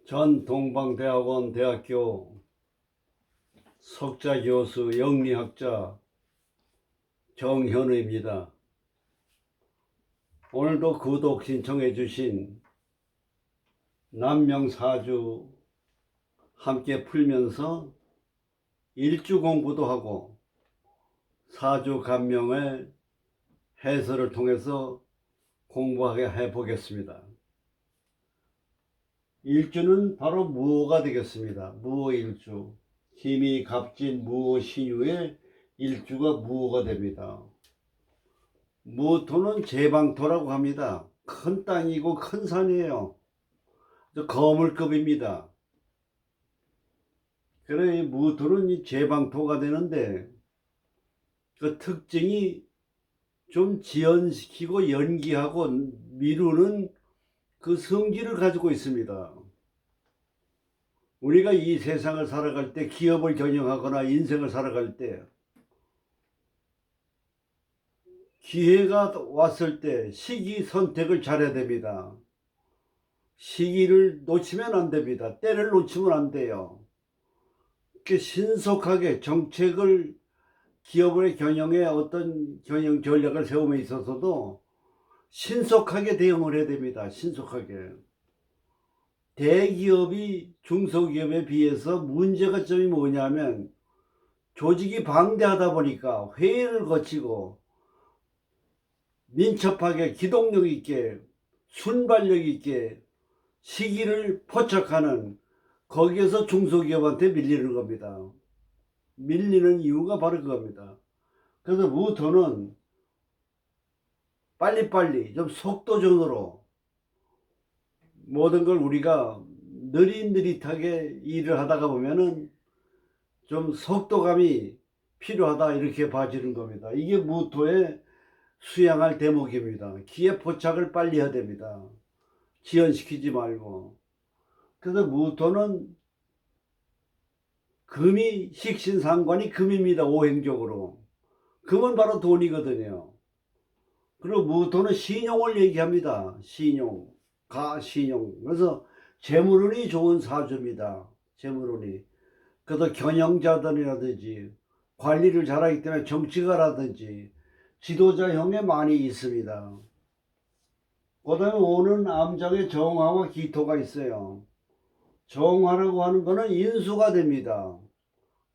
전 동방대학원 대학교 석좌 교수 영리학자 정현우입니다. 오늘도 구독 신청해 주신 남명사주 함께 풀면서 일주 공부도 하고 사주 감명의 해설을 통해서 공부하게 해보겠습니다. 일주는 바로 무오가 되겠습니다. 무오일주. 기미, 갑진, 무오, 신유의 일주가 무오가 됩니다. 무토는 제방토라고 합니다. 큰 땅이고 큰 산이에요. 거물급입니다. 그래 무토는 이 제방토가 되는데 그 특징이 좀 지연시키고 연기하고 미루는 그 성질을 가지고 있습니다. 우리가 이 세상을 살아갈 때, 기업을 경영하거나 인생을 살아갈 때 기회가 왔을 때 시기 선택을 잘해야 됩니다. 시기를 놓치면 안 됩니다. 때를 놓치면 안 돼요. 이렇게 신속하게 정책을, 기업의 경영에 어떤 경영 전략을 세움에 있어서도 신속하게 대응을 해야 됩니다. 신속하게. 대기업이 중소기업에 비해서 문제가 점이 뭐냐면 조직이 방대하다 보니까 회의를 거치고 민첩하게 기동력 있게 순발력 있게 시기를 포착하는, 거기에서 중소기업한테 밀리는 겁니다. 밀리는 이유가 바로 그겁니다. 그래서 무토는 빨리빨리 좀 속도전으로 모든 걸 우리가 느릿느릿하게 일을 하다가 보면은 좀 속도감이 필요하다 이렇게 봐지는 겁니다. 이게 무토의 수양할 대목입니다. 기회 포착을 빨리 해야 됩니다. 지연시키지 말고. 그래서 무토는 금이 식신상관이 금입니다. 오행적으로. 금은 바로 돈이거든요. 그리고 무토는 신용을 얘기합니다. 신용, 가신용. 그래서 재물운이 좋은 사주입니다. 재물운이. 그래서 경영자들이라든지 관리를 잘하기 때문에 정치가라든지 지도자형에 많이 있습니다. 그 다음에 오는 암장에 정화와 기토가 있어요. 정화라고 하는 거는 인수가 됩니다.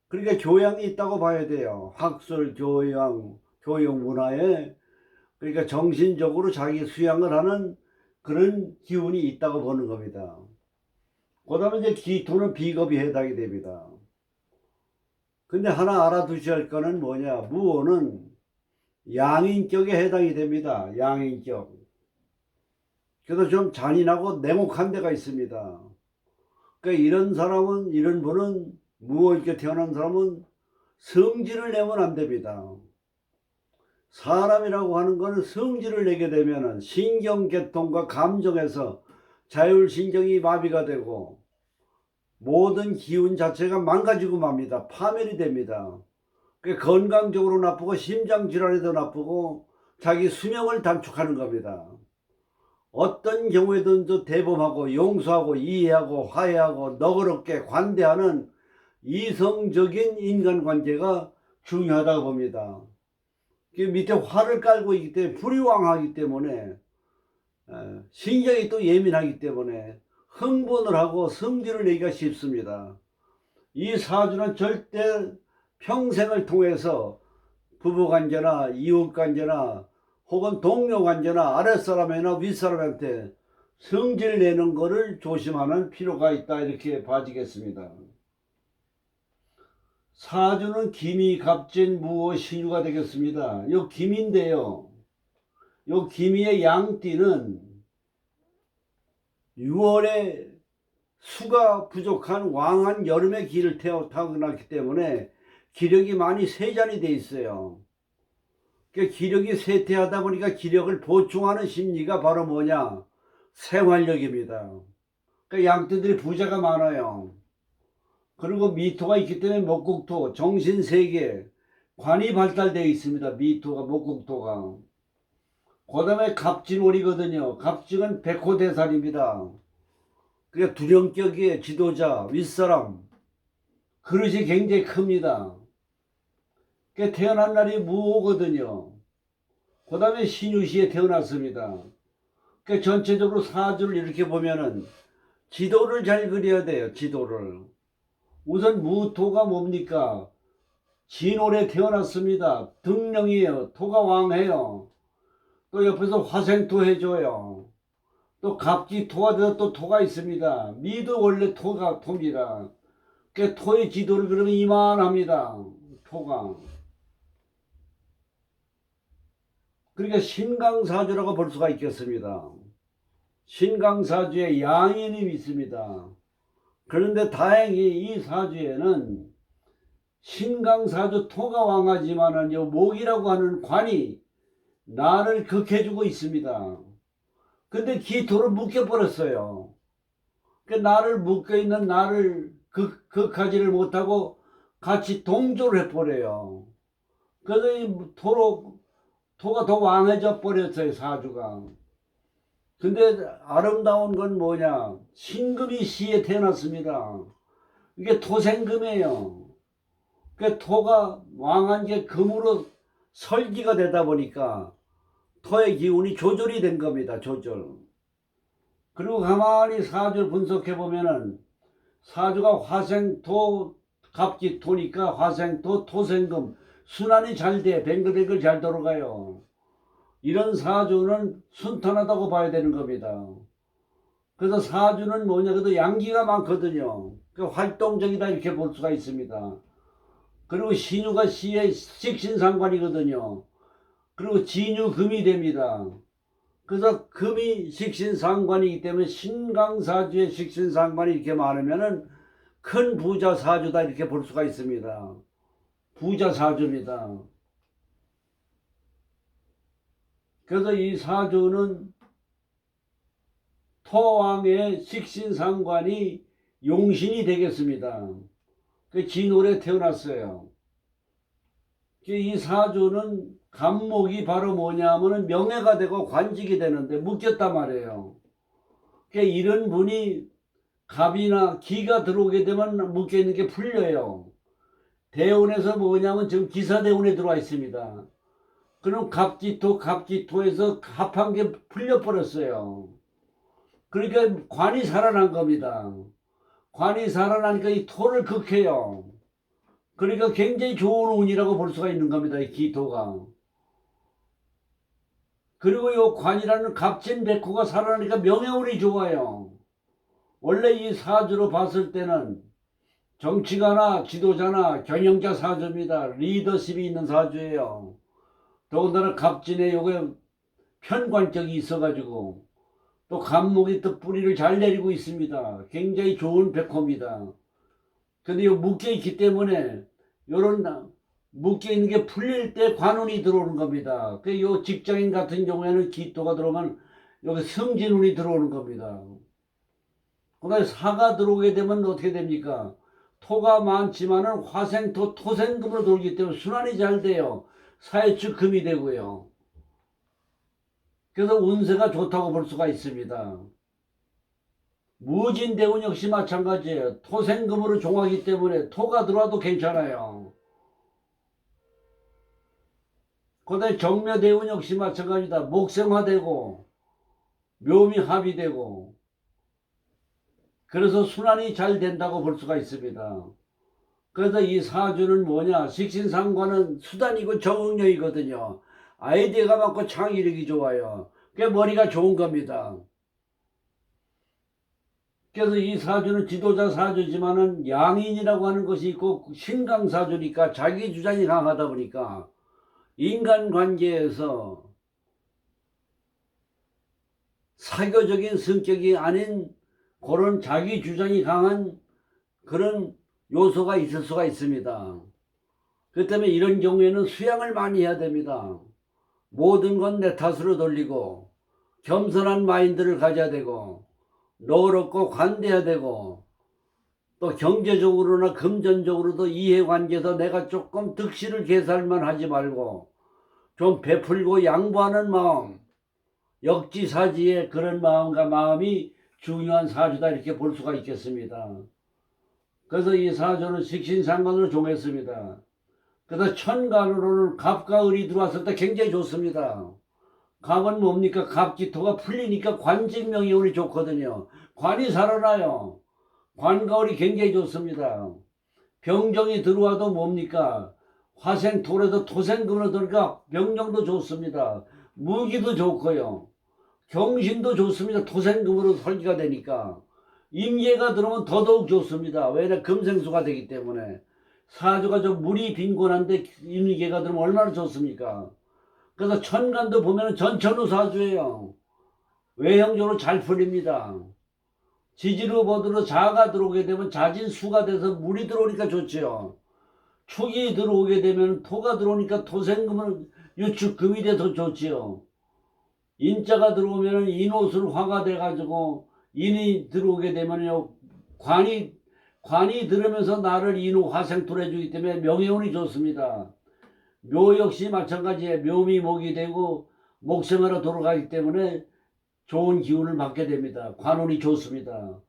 그러니까 교양이 있다고 봐야 돼요. 학술, 교양, 교육 문화에, 그러니까 정신적으로 자기 수양을 하는 그런 기운이 있다고 보는 겁니다. 그 다음에 이제 기토는 비겁이 해당이 됩니다. 근데 하나 알아두셔야 할 거는 뭐냐, 무오는 양인격에 해당이 됩니다. 양인격. 그래서 좀 잔인하고 냉혹한 데가 있습니다. 그러니까 이런 사람은, 이런 분은, 무오 있게 태어난 사람은 성질을 내면 안 됩니다. 사람이라고 하는 것은 성질을 내게 되면 신경계통과 감정에서 자율신경이 마비가 되고 모든 기운 자체가 망가지고 맙니다. 파멸이 됩니다. 건강적으로 나쁘고 심장질환에도 나쁘고 자기 수명을 단축하는 겁니다. 어떤 경우에든 대범하고 용서하고 이해하고 화해하고 너그럽게 관대하는 이성적인 인간관계가 중요하다고 봅니다. 밑에 화를 깔고 있기 때문에 불이왕하기 때문에 신경이 또 예민하기 때문에 흥분을 하고 성질을 내기가 쉽습니다. 이 사주는 절대 평생을 통해서 부부관계나 이웃관계나 혹은 동료관계나 아랫사람이나 윗사람한테 성질 내는 것을 조심하는 필요가 있다 이렇게 봐지겠습니다. 사주는 기미, 갑진, 무오, 신유가 되겠습니다. 요 기미인데요. 요 기미의 양띠는 6월에 수가 부족한 왕한 여름의 기를 타고났기 때문에 기력이 많이 세잔이 돼 있어요. 그러니까 기력이 쇠퇴하다 보니까 기력을 보충하는 심리가 바로 뭐냐? 생활력입니다. 그러니까 양띠들이 부자가 많아요. 그리고 미토가 있기 때문에 목국토, 정신세계, 관이 발달되어 있습니다. 미토가, 목국토가. 그 다음에 갑진월이거든요. 갑진은 백호대살입니다. 그게 두령격의 지도자, 윗사람, 그릇이 굉장히 큽니다. 그 태어난 날이 무오거든요. 그 다음에 신유시에 태어났습니다. 그 전체적으로 사주를 이렇게 보면은 지도를 잘 그려야 돼요. 지도를. 우선 무토가 뭡니까? 진월에 태어났습니다. 등령이에요. 토가 왕해요. 또 옆에서 화생토 해줘요. 또 갑기토가 돼서 또 토가 있습니다. 미도 원래 토가 토입니다. 그 토의 지도를 그러면 이만합니다. 토가. 그러니까 신강사주라고 볼 수가 있겠습니다. 신강사주에 양인이 있습니다. 그런데 다행히 이 사주에는 신강사주 토가 왕하지만은 목이라고 하는 관이 나를 극해주고 있습니다. 근데 기토를 묶여버렸어요. 그 나를 묶여있는 나를 극하지를 못하고 같이 동조를 해버려요. 그래서 이 토가 더 왕해져 버렸어요, 사주가. 근데 아름다운 건 뭐냐? 신금이 시에 태어났습니다. 이게 토생금이에요. 그 토가 왕한 게 금으로 설기가 되다 보니까 토의 기운이 조절이 된 겁니다. 조절. 그리고 가만히 사주를 분석해 보면은 사주가 화생토 갑기토니까 화생토 토생금 순환이 잘 돼. 뱅글뱅글 잘 돌아가요. 이런 사주는 순탄하다고 봐야 되는 겁니다. 그래서 사주는 뭐냐, 그래도 양기가 많거든요. 그 활동적이다 이렇게 볼 수가 있습니다. 그리고 신유가 시의 식신상관이거든요. 그리고 진유금이 됩니다. 그래서 금이 식신상관이기 때문에 신강사주의 식신상관이 이렇게 많으면은 큰 부자사주다 이렇게 볼 수가 있습니다. 부자사주입니다. 그래서 이 사주는 토왕의 식신상관이 용신이 되겠습니다. 그 진월에 태어났어요. 이 사주는 간목이 바로 뭐냐면은 명예가 되고 관직이 되는데 묶였단 말이에요. 이런 분이 갑이나 기가 들어오게 되면 묶여있는 게 풀려요. 대운에서 뭐냐면 지금 기사대운에 들어와 있습니다. 그럼 갑기토에서 합한 게 풀려버렸어요. 그러니까 관이 살아난 겁니다. 관이 살아나니까 이 토를 극해요. 그러니까 굉장히 좋은 운이라고 볼 수가 있는 겁니다. 이 기토가. 그리고 이 관이라는 값진 백호가 살아나니까 명예운이 좋아요. 원래 이 사주로 봤을 때는 정치가나 지도자나 경영자 사주입니다. 리더십이 있는 사주예요. 더군다나 갑진에 요게 편관적이 있어가지고 또 간목이 또 뿌리를 잘 내리고 있습니다. 굉장히 좋은 백호입니다. 근데 요 묶여있기 때문에 요런 묶여있는 게 풀릴 때 관운이 들어오는 겁니다. 그 요 직장인 같은 경우에는 기토가 들어오면 여기 승진운이 들어오는 겁니다. 그 다음에 사가 들어오게 되면 어떻게 됩니까? 토가 많지만은 화생토, 토생금으로 돌기 때문에 순환이 잘 돼요. 사회축 금이 되고요. 그래서 운세가 좋다고 볼 수가 있습니다. 무진대운 역시 마찬가지예요. 토생금으로 종하기 때문에 토가 들어와도 괜찮아요. 그 다음에 정묘대운 역시 마찬가지다. 목생화되고 묘미 합의되고 그래서 순환이 잘 된다고 볼 수가 있습니다. 그래서 이 사주는 뭐냐, 식신상관은 수단이고 적응력이거든요. 아이디어가 많고 창의력이 좋아요. 그게 머리가 좋은 겁니다. 그래서 이 사주는 지도자 사주지만은 양인이라고 하는 것이 있고 신강사주니까 자기 주장이 강하다 보니까 인간관계에서 사교적인 성격이 아닌 그런 자기 주장이 강한 그런 요소가 있을 수가 있습니다. 그렇기 때문에 이런 경우에는 수양을 많이 해야 됩니다. 모든 건 내 탓으로 돌리고 겸손한 마인드를 가져야 되고 너그럽고 관대해야 되고 또 경제적으로나 금전적으로도 이해관계에서 내가 조금 득실을 계산만 하지 말고 좀 베풀고 양보하는 마음, 역지사지의 그런 마음과 마음이 중요한 사주다 이렇게 볼 수가 있겠습니다. 그래서 이 사주는 식신상관으로 정했습니다. 그래서 천간으로는 갑과 을이 들어왔을 때 굉장히 좋습니다. 갑은 뭡니까? 갑기토가 풀리니까 관직명예운이 좋거든요. 관이 살아나요. 관과 을이 굉장히 좋습니다. 병정이 들어와도 뭡니까? 화생토에도 토생금으로 들어가 병정도 좋습니다. 무기도 좋고요. 경신도 좋습니다. 토생금으로 설계가 되니까. 임계가 들어오면 더더욱 좋습니다. 왜냐 금생수가 되기 때문에. 사주가 좀 물이 빈곤한데 임계가 들어오면 얼마나 좋습니까? 그래서 천간도 보면 전천후 사주예요. 외형적으로 잘 풀립니다. 지지로 보드로 자가 들어오게 되면 자진수가 돼서 물이 들어오니까 좋죠. 축이 들어오게 되면 토가 들어오니까 토생금은 유축금이 돼서 좋지요. 인자가 들어오면 인옷을 화가 돼가지고 인이 들어오게 되면요 관이 들으면서 나를 인호 화생토를 해주기 때문에 명예운이 좋습니다. 묘 역시 마찬가지에 묘미 목이 되고 목생하러 돌아가기 때문에 좋은 기운을 받게 됩니다. 관운이 좋습니다.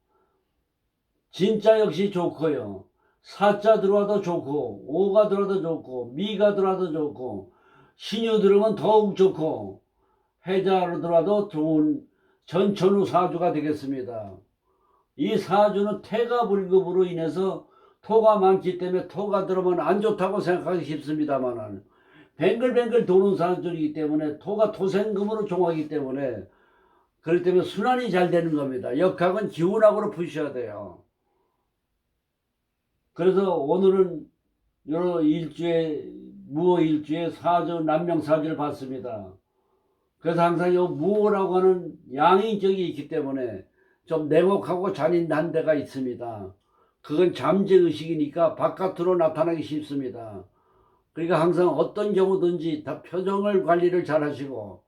진짜 역시 좋고요. 사자 들어와도 좋고 오가 들어와도 좋고 미가 들어와도 좋고 신유 들어오면 더욱 좋고 해자로 들어와도 좋은 전천후 사주가 되겠습니다. 이 사주는 태가불급으로 인해서 토가 많기 때문에 토가 들어오면 안 좋다고 생각하기 쉽습니다만 뱅글뱅글 도는 사주이기 때문에 토가 토생금으로 종하기 때문에 그렇기 때문에 순환이 잘 되는 겁니다. 역학은 기운학으로 푸셔야 돼요. 그래서 오늘은 여러 일주에 무오일주에 사주 남명사주를 봤습니다. 그래서 항상 이 무오라고 하는 양인격이 있기 때문에 좀 냉혹하고 잔인한 데가 있습니다. 그건 잠재의식이니까 바깥으로 나타나기 쉽습니다. 그러니까 항상 어떤 경우든지 다 표정을 관리를 잘 하시고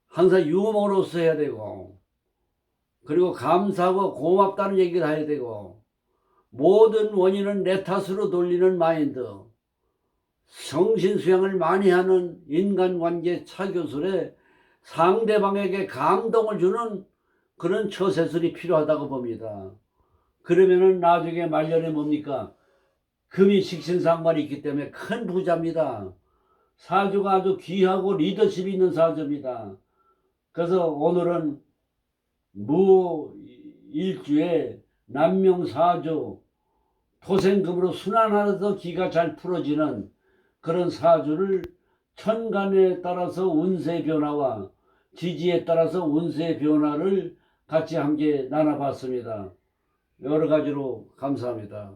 항상 유머로서 해야 되고 그리고 감사하고 고맙다는 얘기를 해야 되고 모든 원인은 내 탓으로 돌리는 마인드 정신수양을 많이 하는 인간관계 차교술에 상대방에게 감동을 주는 그런 처세술이 필요하다고 봅니다. 그러면은 나중에 말년에 뭡니까? 금이 식신상관이 있기 때문에 큰 부자입니다. 사주가 아주 귀하고 리더십이 있는 사주입니다. 그래서 오늘은 무일주에 남명사주 토생금으로 순환하면서 기가 잘 풀어지는 그런 사주를 천간에 따라서 운세 변화와 지지에 따라서 운세 변화를 같이 함께 나눠봤습니다. 여러 가지로 감사합니다.